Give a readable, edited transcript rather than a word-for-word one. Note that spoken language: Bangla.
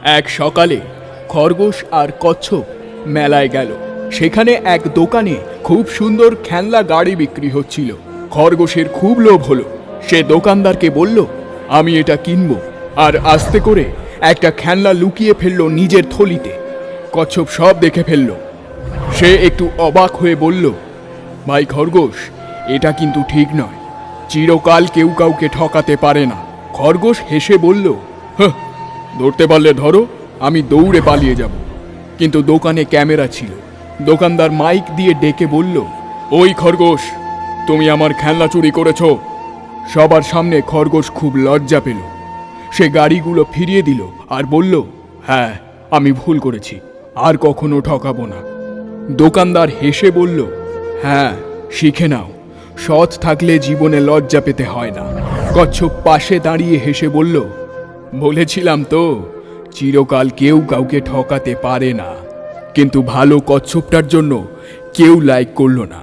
এক সকালে খরগোশ আর কচ্ছপ মেলায় গেল। সেখানে এক দোকানে খুব সুন্দর খেলনা গাড়ি বিক্রি হচ্ছিল। খরগোশের খুব লোভ হলো। সে দোকানদারকে বলল, আমি এটা কিনবো। আর আস্তে করে একটা খেলনা লুকিয়ে ফেললো নিজের থলিতে। কচ্ছপ সব দেখে ফেলল। সে একটু অবাক হয়ে বলল, ভাই খরগোশ, এটা কিন্তু ঠিক নয়। চিরকাল কেউ কাউকে ঠকাতে পারে না। খরগোশ হেসে বলল, হ্যাঁ, ধরতে পারলে ধরো, আমি দৌড়ে পালিয়ে যাব। কিন্তু দোকানে ক্যামেরা ছিল। দোকানদার মাইক দিয়ে ডেকে বলল, ওই খরগোশ, তুমি আমার খেলনা চুরি করেছ। সবার সামনে খরগোশ খুব লজ্জা পেল। সে গাড়িগুলো ফিরিয়ে দিল আর বলল, হ্যাঁ, আমি ভুল করেছি, আর কখনো ঠকাবো না। দোকানদার হেসে বলল, হ্যাঁ, শিখে নাও, সৎ থাকলে জীবনে লজ্জা পেতে হয় না। কচ্ছপ পাশে দাঁড়িয়ে হেসে বলল, বলেছিলাম তো, চিরকাল কেউ কাউকে ঠকাতে পারে না। কিন্তু ভালো কচ্ছপটার জন্য কেউ লাইক করল না।